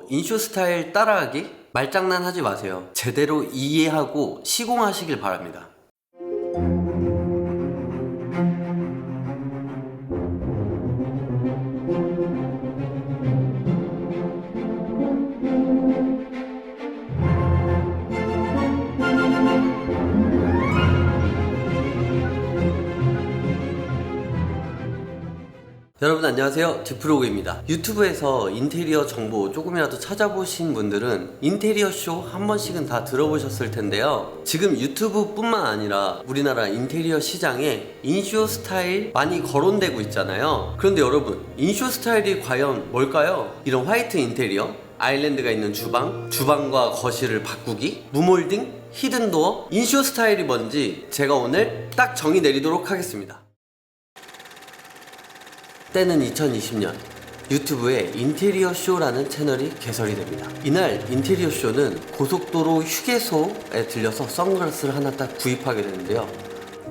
인쇼 스타일 따라하기? 말장난 하지 마세요. 제대로 이해하고 시공하시길 바랍니다. 여러분 안녕하세요, 디프로그입니다. 유튜브에서 인테리어 정보 조금이라도 찾아보신 분들은 인테리어 쇼 한 번씩은 다 들어보셨을 텐데요. 지금 유튜브 뿐만 아니라 우리나라 인테리어 시장에 인쇼 스타일 많이 거론되고 있잖아요. 그런데 여러분, 인쇼 스타일이 과연 뭘까요? 이런 화이트 인테리어, 아일랜드가 있는 주방, 주방과 거실을 바꾸기, 무몰딩, 히든도어, 인쇼 스타일이 뭔지 제가 오늘 딱 정의 내리도록 하겠습니다. 때는 2020년, 유튜브에 인테리어 쇼라는 채널이 개설이 됩니다. 이날 인테리어 쇼는 고속도로 휴게소에 들려서 선글라스를 하나 딱 구입하게 되는데요.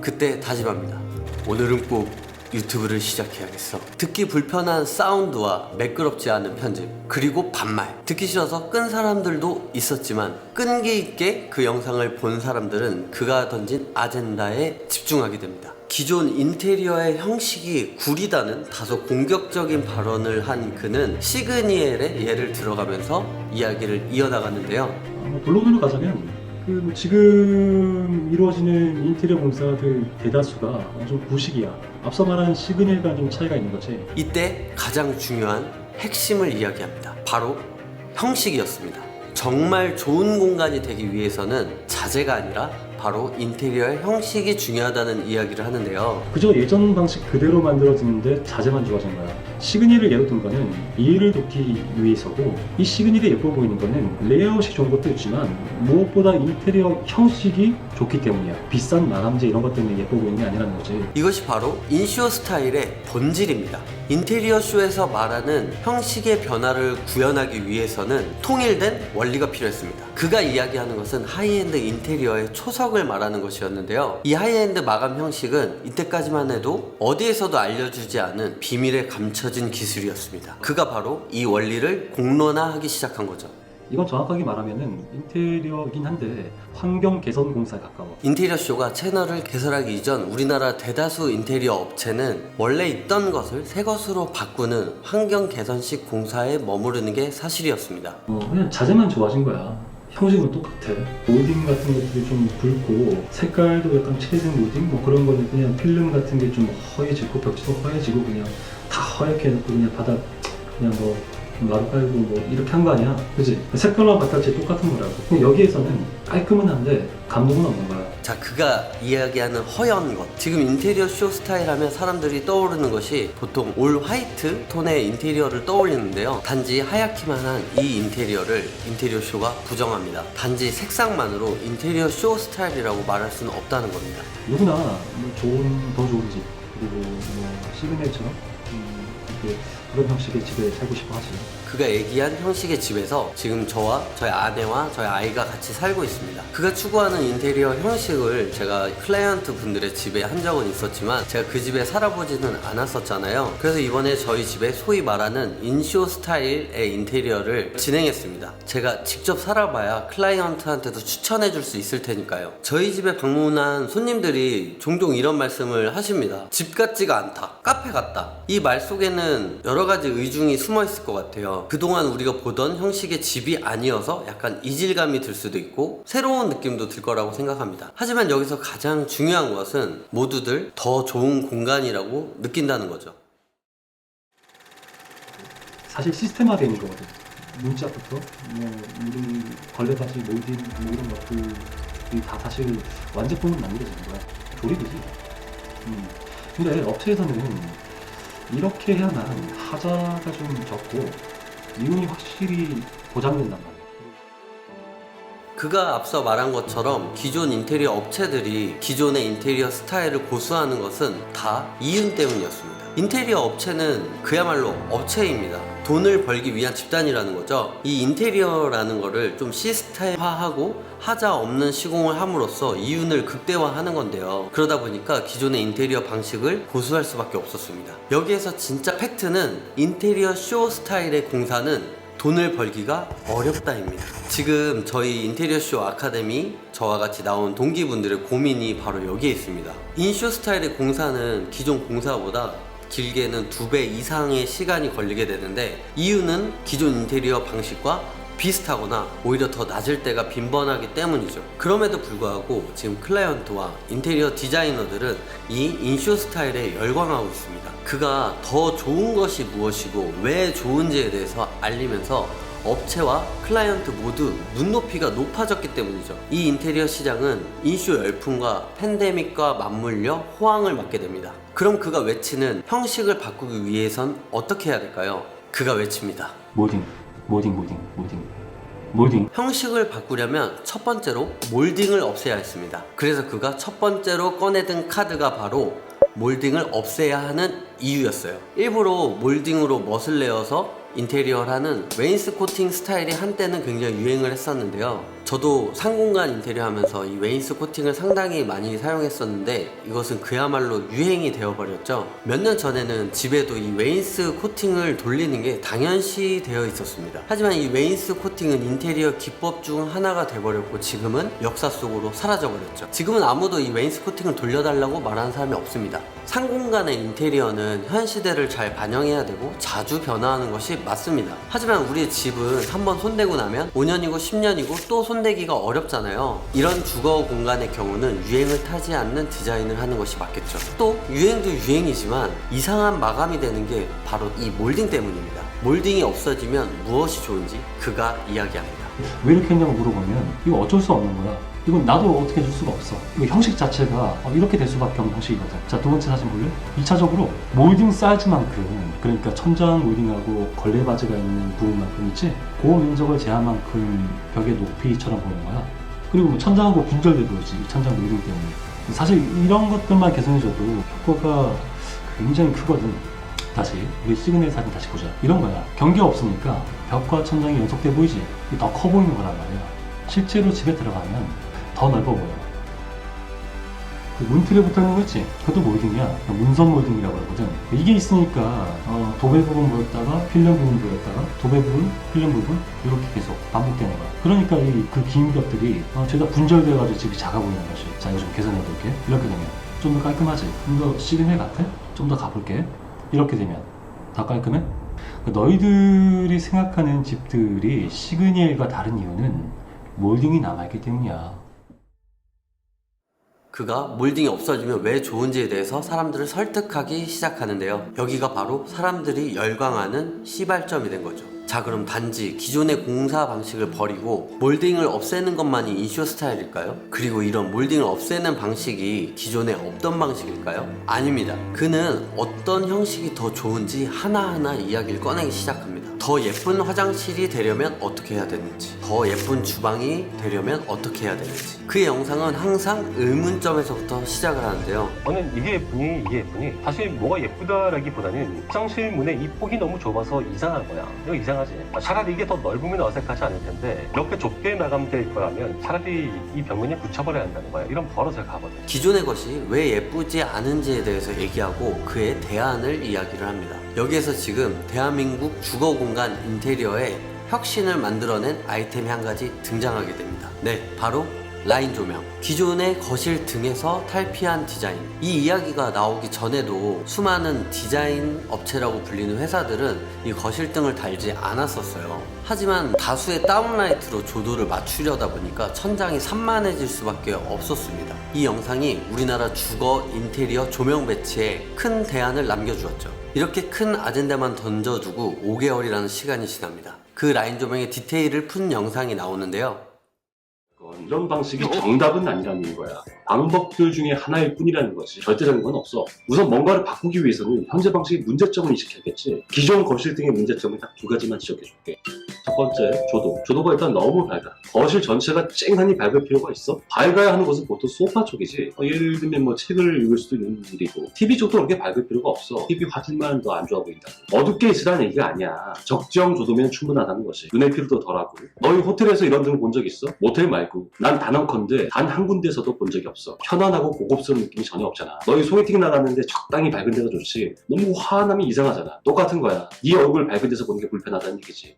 그때 다짐합니다. 오늘은 꼭 유튜브를 시작해야겠어. 듣기 불편한 사운드와 매끄럽지 않은 편집, 그리고 반말, 듣기 싫어서 끈 사람들도 있었지만 끈기 있게 그 영상을 본 사람들은 그가 던진 아젠다에 집중하게 됩니다. 기존 인테리어의 형식이 구리다는 다소 공격적인 발언을 한 그는 시그니엘의 예를 들어가면서 이야기를 이어나갔는데요. 본론으로 가자면 지금 이루어지는 인테리어 공사들 대다수가 좀 구식이야. 앞서 말한 시그니엘과 좀 차이가 있는 거지. 이때 가장 중요한 핵심을 이야기합니다. 바로 형식이었습니다. 정말 좋은 공간이 되기 위해서는 자재가 아니라 바로 인테리어의 형식이 중요하다는 이야기를 하는데요. 그저 예전 방식 그대로 만들어지는데 자재만 좋아진 거야. 시그니엘을 예로 든 거는 이해를 돕기 위해서고, 이 시그니엘이 예뻐 보이는 거는 레이아웃이 좋은 것도 있지만 무엇보다 인테리어 형식이 좋기 때문이야. 비싼 마감재 이런 것 때문에 예뻐 보이는 게 아니라는 거지. 이것이 바로 인쇼 스타일의 본질입니다. 인테리어 쇼에서 말하는 형식의 변화를 구현하기 위해서는 통일된 원리가 필요했습니다. 그가 이야기하는 것은 하이엔드 인테리어의 초석을 말하는 것이었는데요. 이 하이엔드 마감 형식은 이때까지만 해도 어디에서도 알려주지 않은 비밀에 감춰진 기술이었습니다. 그가 바로 이 원리를 공론화하기 시작한 거죠. 이건 정확하게 말하면은 인테리어이긴 한데 환경 개선 공사에 가까워. 인테리어 쇼가 채널을 개설하기 이전 우리나라 대다수 인테리어 업체는 원래 있던 것을 새 것으로 바꾸는 환경 개선식 공사에 머무르는 게 사실이었습니다. 그냥 자재만 좋아진 거야. 형식은 똑같아. 모딩 같은 것들이 좀 붉고 색깔도 약간 채색 모딩 그런 거는 그냥 필름 같은 게 좀 허해지고 벽지도 허해지고 그냥 다 허옇게 해놓고 그냥 바닥 그냥 마루 깔고 이렇게 한 거 아니야? 그치? 색깔만 바뀌었지 똑같은 거라고. 근데 여기에서는 깔끔은 한데 감동은 없는 거야. 자, 그가 이야기하는 허연 것, 지금 인테리어 쇼 스타일 하면 사람들이 떠오르는 것이 보통 올 화이트 톤의 인테리어를 떠올리는데요. 단지 하얗기만 한 이 인테리어를 인테리어 쇼가 부정합니다. 단지 색상만으로 인테리어 쇼 스타일이라고 말할 수는 없다는 겁니다. 누구나 더 좋은 집, 그리고 시그니처럼 그런 형식의 집에 살고 싶어 하지. 그가 얘기한 형식의 집에서 지금 저와 저희 아내와 저희 아이가 같이 살고 있습니다. 그가 추구하는 인테리어 형식을 제가 클라이언트 분들의 집에 한 적은 있었지만 제가 그 집에 살아보지는 않았었잖아요. 그래서 이번에 저희 집에 소위 말하는 인쇼 스타일의 인테리어를 진행했습니다. 제가 직접 살아봐야 클라이언트한테도 추천해 줄 수 있을 테니까요. 저희 집에 방문한 손님들이 종종 이런 말씀을 하십니다. 집 같지가 않다, 카페 같다. 이 말 속에는 여러 가지 의중이 숨어 있을 것 같아요. 그동안 우리가 보던 형식의 집이 아니어서 약간 이질감이 들 수도 있고 새로운 느낌도 들 거라고 생각합니다. 하지만 여기서 가장 중요한 것은 모두들 더 좋은 공간이라고 느낀다는 거죠. 사실 시스템화되는 거거든. 문짝부터 우리 걸레바지, 몰딩 이런 것들이 다 사실 완제품은 만들어지는 거야. 조립이지. 근데 업체에서는 이렇게 해야만 하자가 좀 적고 이윤이 확실히 보장된단 말이야. 그가 앞서 말한 것처럼 기존 인테리어 업체들이 기존의 인테리어 스타일을 고수하는 것은 다 이윤 때문이었습니다. 인테리어 업체는 그야말로 업체입니다. 돈을 벌기 위한 집단이라는 거죠. 이 인테리어라는 거를 좀 시스템화하고 하자 없는 시공을 함으로써 이윤을 극대화하는 건데요. 그러다 보니까 기존의 인테리어 방식을 고수할 수밖에 없었습니다. 여기에서 진짜 팩트는 인테리어 쇼 스타일의 공사는 돈을 벌기가 어렵다입니다. 지금 저희 인테리어쇼 아카데미 저와 같이 나온 동기분들의 고민이 바로 여기에 있습니다. 인쇼 스타일의 공사는 기존 공사보다 길게는 2배 이상의 시간이 걸리게 되는데, 이유는 기존 인테리어 방식과 비슷하거나 오히려 더 낮을 때가 빈번하기 때문이죠. 그럼에도 불구하고 지금 클라이언트와 인테리어 디자이너들은 이 인쇼 스타일에 열광하고 있습니다. 그가 더 좋은 것이 무엇이고 왜 좋은지에 대해서 알리면서 업체와 클라이언트 모두 눈높이가 높아졌기 때문이죠. 이 인테리어 시장은 인쇼 열풍과 팬데믹과 맞물려 호황을 맞게 됩니다. 그럼 그가 외치는 형식을 바꾸기 위해선 어떻게 해야 될까요? 그가 외칩니다. 모딩. 형식을 바꾸려면 첫 번째로 몰딩을 없애야 했습니다. 그래서 그가 첫 번째로 꺼내든 카드가 바로 몰딩을 없애야 하는 이유였어요. 일부러 몰딩으로 멋을 내어서 인테리어를 하는 웨인스코팅 스타일이 한때는 굉장히 유행을 했었는데요. 저도 상공간 인테리어 하면서 이 웨인스코팅을 상당히 많이 사용했었는데 이것은 그야말로 유행이 되어버렸죠. 몇 년 전에는 집에도 이 웨인스코팅을 돌리는 게 당연시 되어 있었습니다. 하지만 이 웨인스코팅은 인테리어 기법 중 하나가 돼버렸고 지금은 역사 속으로 사라져버렸죠. 지금은 아무도 이 웨인스코팅을 돌려달라고 말하는 사람이 없습니다. 상공간의 인테리어는 현 시대를 잘 반영해야 되고 자주 변화하는 것이 맞습니다. 하지만 우리의 집은 한번 손대고 나면 5년이고 10년이고 또 손대기가 어렵잖아요. 이런 주거 공간의 경우는 유행을 타지 않는 디자인을 하는 것이 맞겠죠. 또 유행도 유행이지만 이상한 마감이 되는 게 바로 이 몰딩 때문입니다. 몰딩이 없어지면 무엇이 좋은지 그가 이야기합니다. 왜 이렇게 했냐고 물어보면 이거 어쩔 수 없는 거야. 이건 나도 어떻게 해줄 수가 없어. 이거 형식 자체가 이렇게 될 수밖에 없는 형식이거든. 자, 두 번째 사진 볼래? 2차적으로 몰딩 사이즈만큼, 그러니까 천장 몰딩하고 걸레바지가 있는 부분만큼 있지, 그 면적을 제한 만큼 벽의 높이처럼 보이는 거야. 그리고 뭐 천장하고 분절돼 보이지, 이 천장 몰딩 때문에. 사실 이런 것들만 개선해줘도 효과가 굉장히 크거든. 다시 우리 시그널 사진 다시 보자. 이런 거야. 경계가 없으니까 벽과 천장이 연속돼 보이지? 더 커 보이는 거란 말이야. 실제로 집에 들어가면 더 넓어 보여. 그 문틀에 붙어있는 거 있지? 그것도 몰딩이야. 문선 몰딩이라고 하거든. 이게 있으니까 도배 부분 보였다가 필름 부분 보였다가 도배 부분, 필름 부분 이렇게 계속 반복되는 거야. 그러니까 그 긴 벽들이 죄다 분절돼가지고 집이 작아 보이는 거지. 자, 이거 좀 개선해볼게. 이렇게 되면 좀 더 깔끔하지? 좀 더 시그널 같아? 좀 더 가볼게. 이렇게 되면 다 깔끔해? 너희들이 생각하는 집들이 시그니엘과 다른 이유는 몰딩이 남아있기 때문이야. 그가 몰딩이 없어지면 왜 좋은지에 대해서 사람들을 설득하기 시작하는데요. 여기가 바로 사람들이 열광하는 시발점이 된 거죠. 자, 그럼 단지 기존의 공사 방식을 버리고 몰딩을 없애는 것만이 인쇼 스타일일까요? 그리고 이런 몰딩을 없애는 방식이 기존에 없던 방식일까요? 아닙니다. 그는 어떤 형식이 더 좋은지 하나하나 이야기를 꺼내기 시작합니다. 더 예쁜 화장실이 되려면 어떻게 해야 되는지, 더 예쁜 주방이 되려면 어떻게 해야 되는지, 그의 영상은 항상 의문점에서부터 시작을 하는데요. 저는 이게 예쁘니 사실 뭐가 예쁘다라기보다는 화장실 문의 이 폭이 너무 좁아서 이상한 거야. 이거 이상하지. 차라리 이게 더 넓으면 어색하지 않을 텐데 이렇게 좁게 마감될 거라면 차라리 이 벽면에 붙여버려야 한다는 거야. 이런 버릇을 가거든. 기존의 것이 왜 예쁘지 않은지에 대해서 얘기하고 그의 대안을 이야기를 합니다. 여기에서 지금 대한민국 주거공간 인테리어에 혁신을 만들어낸 아이템이 한 가지 등장하게 됩니다. 네, 바로 라인 조명. 기존의 거실 등에서 탈피한 디자인. 이 이야기가 나오기 전에도 수많은 디자인 업체라고 불리는 회사들은 이 거실 등을 달지 않았었어요. 하지만 다수의 다운라이트로 조도를 맞추려다 보니까 천장이 산만해질 수밖에 없었습니다. 이 영상이 우리나라 주거 인테리어 조명 배치에 큰 대안을 남겨주었죠. 이렇게 큰 아젠다만 던져두고 5개월이라는 시간이 지납니다. 그 라인 조명의 디테일을 푼 영상이 나오는데요. 이런 방식이 정답은 아니라는 거야. 방법들 중에 하나일 뿐이라는 거지. 절대적인 건 없어. 우선 뭔가를 바꾸기 위해서는 현재 방식의 문제점을 인식해야겠지. 기존 거실 등의 문제점을 딱 두 가지만 지적해줄게. 첫 번째, 조도. 조도가 일단 너무 밝아. 거실 전체가 쨍하니 밝을 필요가 있어? 밝아야 하는 것은 보통 소파 쪽이지. 예를 들면 뭐 책을 읽을 수도 있는 일이고, TV 쪽도 그렇게 밝을 필요가 없어. TV 화질만 더 안 좋아 보인다. 어둡게 있으라는 얘기가 아니야. 적정 조도면 충분하다는 것이. 눈의 피로도 덜하고. 너희 호텔에서 이런 등 본 적 있어? 모텔 말고. 난 단언컨대 단 한 군데서도 본 적이 없어. 편안하고 고급스러운 느낌이 전혀 없잖아. 너희 소개팅 나갔는데 적당히 밝은 데가 좋지. 너무 화나면 이상하잖아. 똑같은 거야. 네 얼굴 밝은 데서 보는 게 불편하다는 얘기지.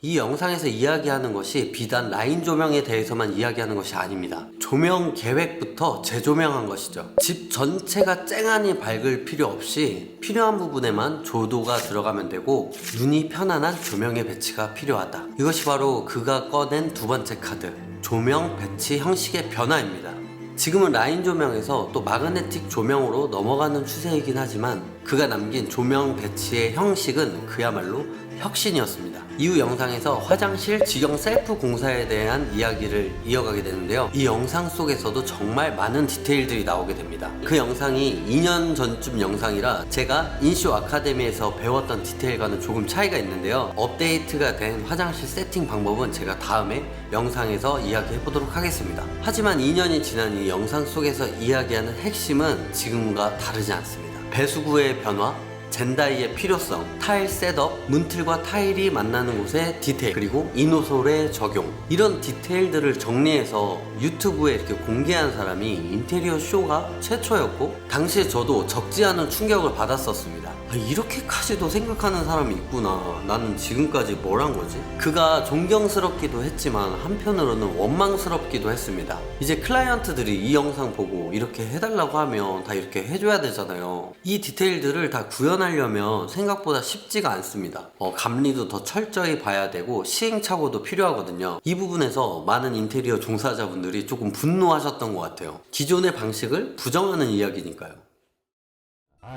이 영상에서 이야기하는 것이 비단 라인 조명에 대해서만 이야기하는 것이 아닙니다. 조명 계획부터 재조명한 것이죠. 집 전체가 쨍하니 밝을 필요 없이 필요한 부분에만 조도가 들어가면 되고 눈이 편안한 조명의 배치가 필요하다. 이것이 바로 그가 꺼낸 두 번째 카드, 조명 배치 형식의 변화입니다. 지금은 라인 조명에서 또 마그네틱 조명으로 넘어가는 추세이긴 하지만 그가 남긴 조명 배치의 형식은 그야말로 혁신이었습니다. 이후 영상에서 화장실 직영 셀프 공사에 대한 이야기를 이어가게 되는데요. 이 영상 속에서도 정말 많은 디테일들이 나오게 됩니다. 그 영상이 2년 전쯤 영상이라 제가 인쇼 아카데미에서 배웠던 디테일과는 조금 차이가 있는데요. 업데이트가 된 화장실 세팅 방법은 제가 다음에 영상에서 이야기해 보도록 하겠습니다. 하지만 2년이 지난 이 영상 속에서 이야기하는 핵심은 지금과 다르지 않습니다. 배수구의 변화, 젠다이의 필요성, 타일 셋업, 문틀과 타일이 만나는 곳의 디테일, 그리고 이노솔의 적용, 이런 디테일들을 정리해서 유튜브에 이렇게 공개한 사람이 인테리어 쇼가 최초였고 당시에 저도 적지 않은 충격을 받았었습니다. 이렇게까지도 생각하는 사람이 있구나. 나는 지금까지 뭘 한 거지? 그가 존경스럽기도 했지만 한편으로는 원망스럽기도 했습니다. 이제 클라이언트들이 이 영상 보고 이렇게 해달라고 하면 다 이렇게 해줘야 되잖아요. 이 디테일들을 다 구현하려면 생각보다 쉽지가 않습니다. 감리도 더 철저히 봐야 되고 시행착오도 필요하거든요. 이 부분에서 많은 인테리어 종사자분들이 조금 분노하셨던 것 같아요. 기존의 방식을 부정하는 이야기니까요.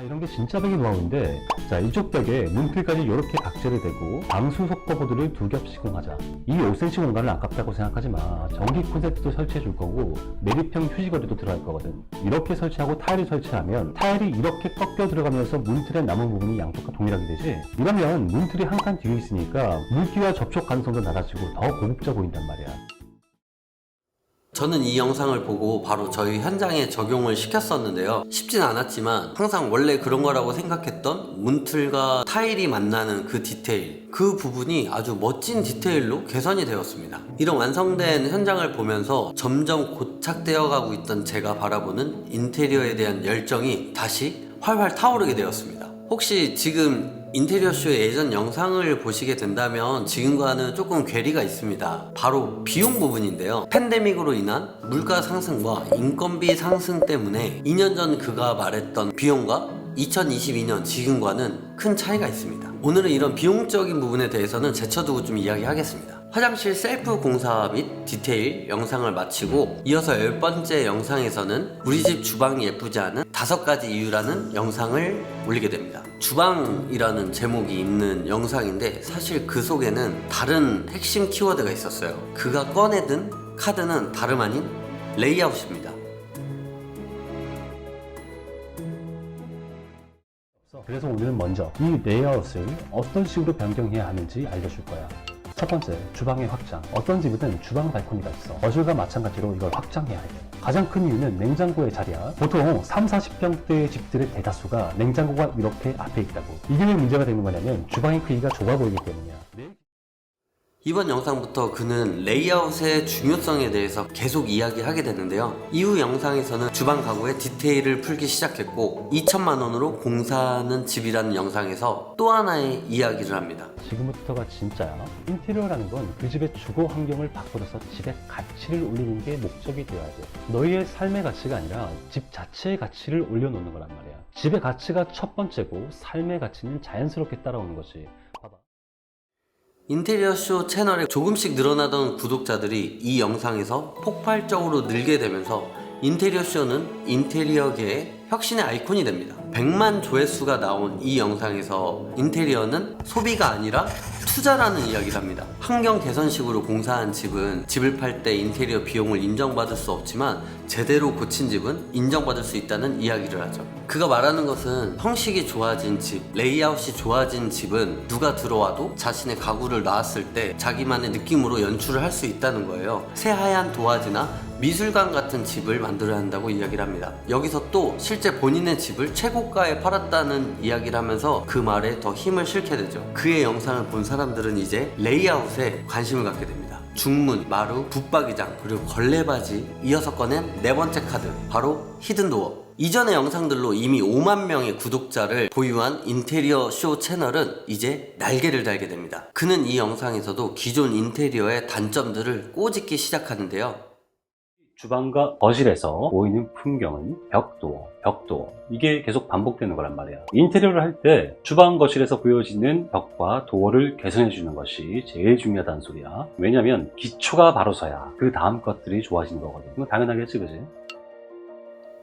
이런 게 진짜 벽의 노하우인데, 자, 이쪽 벽에 문틀까지 이렇게 각재를 대고 방수 속버보드를 2겹 시공하자. 이 5cm 공간을 아깝다고 생각하지 마. 전기 콘센트도 설치해 줄 거고 내리평 휴지거리도 들어갈 거거든. 이렇게 설치하고 타일을 설치하면 타일이 이렇게 꺾여 들어가면서 문틀의 남은 부분이 양쪽과 동일하게 되지. 이러면 문틀이 한 칸 뒤에 있으니까 물기와 접촉 가능성도 낮아지고 더 고급져 보인단 말이야. 저는 이 영상을 보고 바로 저희 현장에 적용을 시켰었는데요. 쉽진 않았지만 항상 원래 그런 거라고 생각했던 문틀과 타일이 만나는 그 디테일, 그 부분이 아주 멋진 디테일로 개선이 되었습니다. 이런 완성된 현장을 보면서 점점 고착되어 가고 있던 제가 바라보는 인테리어에 대한 열정이 다시 활활 타오르게 되었습니다. 혹시 지금 인테리어 쇼의 예전 영상을 보시게 된다면 지금과는 조금 괴리가 있습니다. 바로 비용 부분인데요. 팬데믹으로 인한 물가 상승과 인건비 상승 때문에 2년 전 그가 말했던 비용과 2022년 지금과는 큰 차이가 있습니다. 오늘은 이런 비용적인 부분에 대해서는 제쳐두고 좀 이야기하겠습니다. 화장실 셀프 공사 및 디테일 영상을 마치고 이어서 10번째 영상에서는 우리 집 주방이 예쁘지 않은 5가지 이유라는 영상을 올리게 됩니다. 주방이라는 제목이 있는 영상인데 사실 그 속에는 다른 핵심 키워드가 있었어요. 그가 꺼내든 카드는 다름 아닌 레이아웃입니다. 그래서 오늘은 먼저 이 레이아웃을 어떤 식으로 변경해야 하는지 알려줄 거야. 첫 번째, 주방의 확장. 어떤 집이든 주방 발코니가 있어. 거실과 마찬가지로 이걸 확장해야 해. 가장 큰 이유는 냉장고의 자리야. 보통 3, 40평대의 집들의 대다수가 냉장고가 이렇게 앞에 있다고. 이게 왜 문제가 되는 거냐면 주방의 크기가 좁아 보이기 때문이야. 이번 영상부터 그는 레이아웃의 중요성에 대해서 계속 이야기하게 되는데요. 이후 영상에서는 주방 가구의 디테일을 풀기 시작했고 2천만 원으로 공사하는 집이라는 영상에서 또 하나의 이야기를 합니다. 지금부터가 진짜야. 인테리어라는 건 그 집의 주거 환경을 바꿔줘서 집의 가치를 올리는 게 목적이 되어야 돼. 너희의 삶의 가치가 아니라 집 자체의 가치를 올려놓는 거란 말이야. 집의 가치가 첫 번째고 삶의 가치는 자연스럽게 따라오는 거지. 봐봐. 인테리어 쇼 채널에 조금씩 늘어나던 구독자들이 이 영상에서 폭발적으로 늘게 되면서 인테리어 쇼는 인테리어계의 혁신의 아이콘이 됩니다. 100만 조회수가 나온 이 영상에서 인테리어는 소비가 아니라 투자라는 이야기를 합니다. 환경 개선식으로 공사한 집은 집을 팔 때 인테리어 비용을 인정받을 수 없지만 제대로 고친 집은 인정받을 수 있다는 이야기를 하죠. 그가 말하는 것은 형식이 좋아진 집, 레이아웃이 좋아진 집은 누가 들어와도 자신의 가구를 놨을 때 자기만의 느낌으로 연출을 할 수 있다는 거예요. 새하얀 도화지나 미술관 같은 집을 만들어야 한다고 이야기를 합니다. 여기서 또 실제 본인의 집을 최고가에 팔았다는 이야기를 하면서 그 말에 더 힘을 실게 되죠. 그의 영상을 본 사람들은 이제 레이아웃에 관심을 갖게 됩니다. 중문, 마루, 붙박이장, 그리고 걸레바지, 이어서 꺼낸 네 번째 카드, 바로 히든도어. 이전의 영상들로 이미 5만 명의 구독자를 보유한 인테리어 쇼 채널은 이제 날개를 달게 됩니다. 그는 이 영상에서도 기존 인테리어의 단점들을 꼬집기 시작하는데요. 주방과 거실에서 보이는 풍경은 벽도 이게 계속 반복되는 거란 말이야. 인테리어를 할 때 주방 거실에서 보여지는 벽과 도어를 개선해 주는 것이 제일 중요하다는 소리야. 왜냐면 기초가 바로 서야 그 다음 것들이 좋아지는 거거든. 이거 당연하겠지, 그지?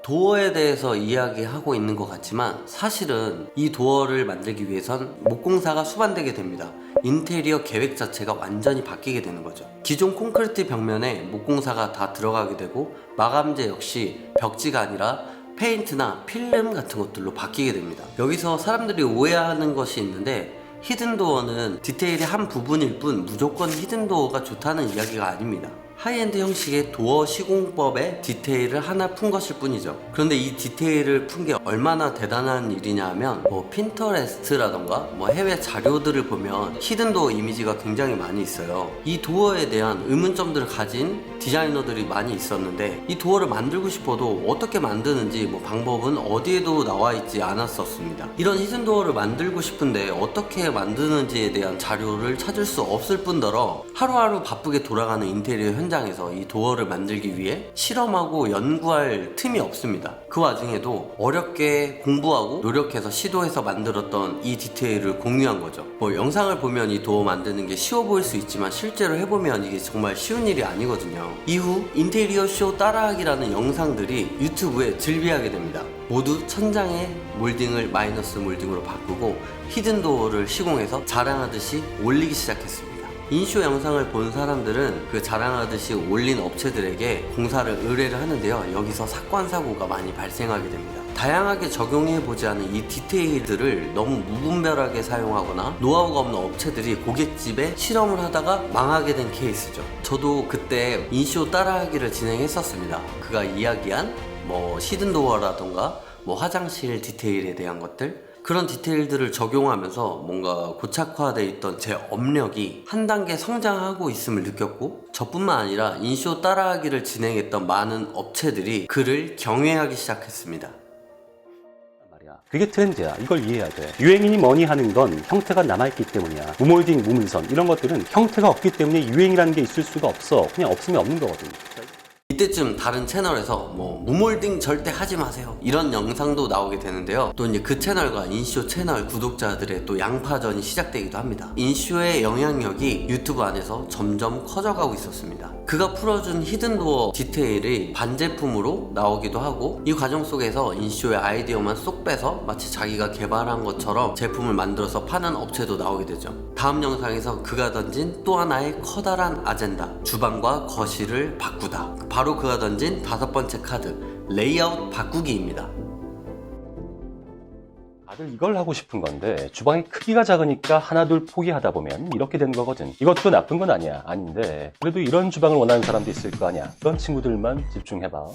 도어에 대해서 이야기하고 있는 것 같지만 사실은 이 도어를 만들기 위해선 목공사가 수반되게 됩니다. 인테리어 계획 자체가 완전히 바뀌게 되는 거죠. 기존 콘크리트 벽면에 목공사가 다 들어가게 되고 마감재 역시 벽지가 아니라 페인트나 필름 같은 것들로 바뀌게 됩니다. 여기서 사람들이 오해하는 것이 있는데 히든도어는 디테일의 한 부분일 뿐 무조건 히든도어가 좋다는 이야기가 아닙니다. 하이엔드 형식의 도어 시공법에 디테일을 하나 푼 것일 뿐이죠. 그런데 이 디테일을 푼 게 얼마나 대단한 일이냐 하면 핀터레스트라던가 해외 자료들을 보면 히든도어 이미지가 굉장히 많이 있어요. 이 도어에 대한 의문점들을 가진 디자이너들이 많이 있었는데 이 도어를 만들고 싶어도 어떻게 만드는지 방법은 어디에도 나와 있지 않았었습니다. 이런 히든도어를 만들고 싶은데 어떻게 만드는지에 대한 자료를 찾을 수 없을 뿐더러 하루하루 바쁘게 돌아가는 인테리어 현장에서 이 도어를 만들기 위해 실험하고 연구할 틈이 없습니다. 그 와중에도 어렵게 공부하고 노력해서 시도해서 만들었던 이 디테일을 공유한 거죠. 영상을 보면 이 도어 만드는 게 쉬워 보일 수 있지만 실제로 해보면 이게 정말 쉬운 일이 아니거든요. 이후 인테리어 쇼 따라하기라는 영상들이 유튜브에 즐비하게 됩니다. 모두 천장에 몰딩을 마이너스 몰딩으로 바꾸고 히든도어를 시공해서 자랑하듯이 올리기 시작했습니다. 인쇼 영상을 본 사람들은 그 자랑하듯이 올린 업체들에게 공사를 의뢰를 하는데요. 여기서 사건 사고가 많이 발생하게 됩니다. 다양하게 적용해보지 않은 이 디테일들을 너무 무분별하게 사용하거나 노하우가 없는 업체들이 고깃집에 실험을 하다가 망하게 된 케이스죠. 저도 그때 인쇼 따라하기를 진행했었습니다. 그가 이야기한 히든도어라던가 화장실 디테일에 대한 것들, 그런 디테일들을 적용하면서 뭔가 고착화되어 있던 제 업력이 한 단계 성장하고 있음을 느꼈고, 저뿐만 아니라 인쇼 따라하기를 진행했던 많은 업체들이 그를 경외하기 시작했습니다. 그게 트렌드야. 이걸 이해해야 돼. 유행이니 뭐니 하는 건 형태가 남아있기 때문이야. 무몰딩, 무문선 이런 것들은 형태가 없기 때문에 유행이라는 게 있을 수가 없어. 그냥 없으면 없는 거거든. 이때쯤 다른 채널에서 무몰딩 절대 하지 마세요 이런 영상도 나오게 되는데요. 또 이제 그 채널과 인쇼 채널 구독자들의 또 양파전이 시작되기도 합니다. 인쇼의 영향력이 유튜브 안에서 점점 커져가고 있었습니다. 그가 풀어준 히든도어 디테일이 반제품으로 나오기도 하고, 이 과정 속에서 인쇼의 아이디어만 쏙 빼서 마치 자기가 개발한 것처럼 제품을 만들어서 파는 업체도 나오게 되죠. 다음 영상에서 그가 던진 또 하나의 커다란 아젠다, 주방과 거실을 바꾸다. 바로 그가 던진 5번째 카드, 레이아웃 바꾸기입니다. 다들 이걸 하고 싶은 건데 주방이 크기가 작으니까 하나둘 포기하다 보면 이렇게 되는 거거든. 이것도 나쁜 건 아니야. 아닌데 그래도 이런 주방을 원하는 사람도 있을 거 아니야. 그런 친구들만 집중해봐.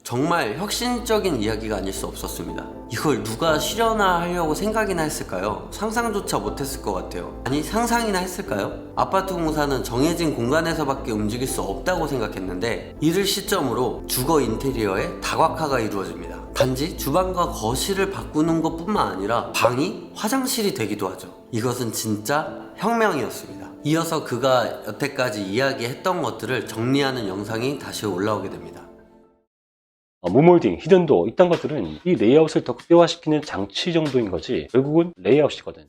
정말 혁신적인 이야기가 아닐 수 없었습니다. 이걸 누가 실현하려고 생각이나 했을까요? 상상조차 못했을 것 같아요. 아니, 상상이나 했을까요? 아파트 공사는 정해진 공간에서밖에 움직일 수 없다고 생각했는데 이를 시점으로 주거 인테리어의 다각화가 이루어집니다. 단지 주방과 거실을 바꾸는 것뿐만 아니라 방이 화장실이 되기도 하죠. 이것은 진짜 혁명이었습니다. 이어서 그가 여태까지 이야기했던 것들을 정리하는 영상이 다시 올라오게 됩니다. 무몰딩, 히든도어 이딴 것들은 이 레이아웃을 더 극대화시키는 장치 정도인 거지 결국은 레이아웃이거든.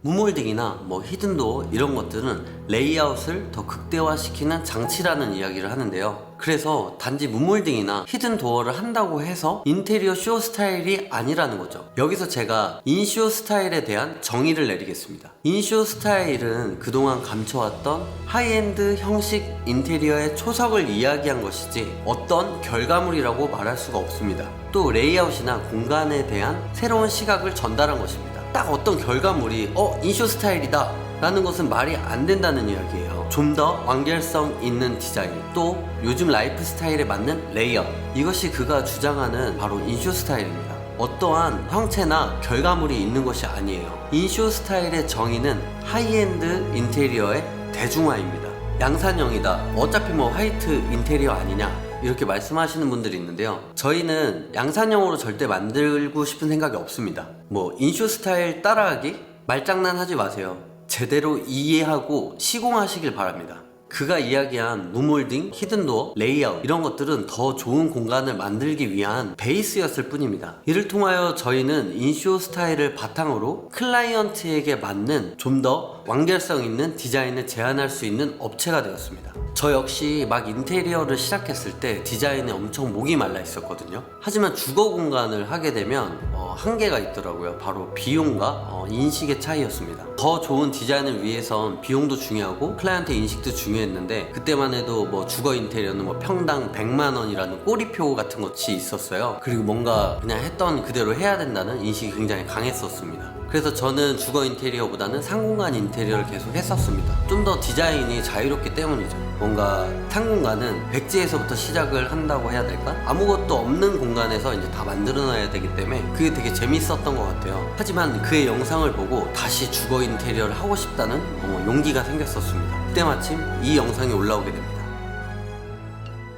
무몰딩이나 히든도어 이런 것들은 레이아웃을 더 극대화시키는 장치라는 이야기를 하는데요. 그래서 단지 무몰딩이나 히든도어를 한다고 해서 인테리어 쇼 스타일이 아니라는 거죠. 여기서 제가 인쇼 스타일에 대한 정의를 내리겠습니다. 인쇼 스타일은 그동안 감춰왔던 하이엔드 형식 인테리어의 초석을 이야기한 것이지 어떤 결과물이라고 말할 수가 없습니다. 또 레이아웃이나 공간에 대한 새로운 시각을 전달한 것입니다. 딱 어떤 결과물이 인쇼 스타일이다 라는 것은 말이 안 된다는 이야기예요. 좀 더 완결성 있는 디자인, 또 요즘 라이프 스타일에 맞는 레이아웃, 이것이 그가 주장하는 바로 인쇼 스타일입니다. 어떠한 형체나 결과물이 있는 것이 아니에요. 인쇼 스타일의 정의는 하이엔드 인테리어의 대중화입니다. 양산형이다, 어차피 화이트 인테리어 아니냐, 이렇게 말씀하시는 분들이 있는데요. 저희는 양산형으로 절대 만들고 싶은 생각이 없습니다. 뭐 인쇼 스타일 따라하기? 말장난하지 마세요. 제대로 이해하고 시공하시길 바랍니다. 그가 이야기한 무몰딩, 히든도어, 레이아웃 이런 것들은 더 좋은 공간을 만들기 위한 베이스였을 뿐입니다. 이를 통하여 저희는 인쇼 스타일을 바탕으로 클라이언트에게 맞는 좀 더 완결성 있는 디자인을 제안할 수 있는 업체가 되었습니다. 저 역시 막 인테리어를 시작했을 때 디자인에 엄청 목이 말라 있었거든요. 하지만 주거 공간을 하게 되면 한계가 있더라고요. 바로 비용과 인식의 차이였습니다. 더 좋은 디자인을 위해선 비용도 중요하고 클라이언트 인식도 중요했는데, 그때만 해도 뭐 주거 인테리어는 뭐 평당 100만 원이라는 꼬리표 같은 것이 있었어요. 그리고 뭔가 그냥 했던 그대로 해야 된다는 인식이 굉장히 강했었습니다. 그래서 저는 주거 인테리어보다는 상공간 인테리어를 계속 했었습니다. 좀 더 디자인이 자유롭기 때문이죠. 뭔가 상공간은 백지에서부터 시작을 한다고 해야 될까? 아무것도 없는 공간에서 이제 다 만들어놔야 되기 때문에 그게 되게 재밌었던 것 같아요. 하지만 그의 영상을 보고 다시 주거 인테리어를 하고 싶다는 용기가 생겼었습니다. 그때 마침 이 영상이 올라오게 됩니다.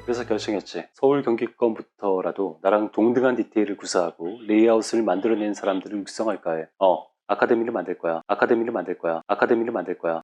그래서 결정했지. 서울 경기권부터라도 나랑 동등한 디테일을 구사하고 레이아웃을 만들어낸 사람들을 육성할까 해. 아카데미를 만들 거야.